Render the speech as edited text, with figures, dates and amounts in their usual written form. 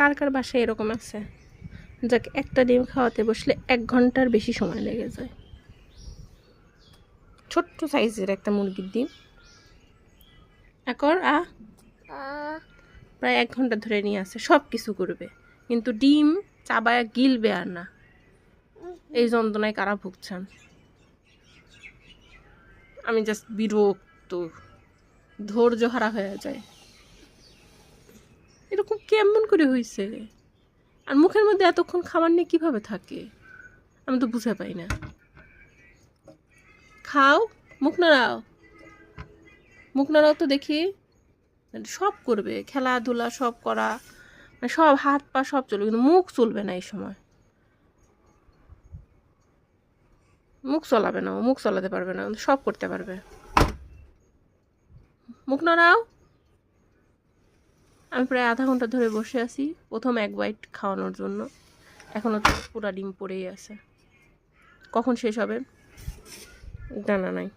কার কার বাসায় এরকম আছে যাক একটা ডিম খাওয়াতে বসলে 1 ঘন্টার বেশি সময় লেগে যায়। ছোট্ট সাইজের একটা মুরগির ডিম একর প্রায় 1 ঘন্টা ধরে নিয়ে আসে, সব কিছু করবে কিন্তু ডিম চাবায়া গিলবে আর না। এই যন্ত্রণায় কারা ভুগছেন? আমি জাস্ট বিরক্ত, ধৈর্য হারা হয়ে যায়। এরকম কেমন করে হয়েছে? আর মুখের মধ্যে এতক্ষণ খাবার নিয়ে কিভাবে থাকে আমি তো বুঝে পাই না। খাও, মুখ নাড়াও, মুখ নাড়াও তো দেখি। সব করবে, খেলাধুলা সব করা, মানে সব হাত পা সব চলবে কিন্তু মুখ চলবে না। এই সময় মুখ চলাবে না, মুখ চলাতে পারবে না, সব করতে পারবে। মুখ নাড়াও। আমি প্রায় আধা ঘন্টা ধরে বসে আছি প্রথম 1 বাইট খাওয়ানোর জন্য, এখনো তো পুরা ডিম পড়েই আছে। কখন শেষ হবে জানা নাই।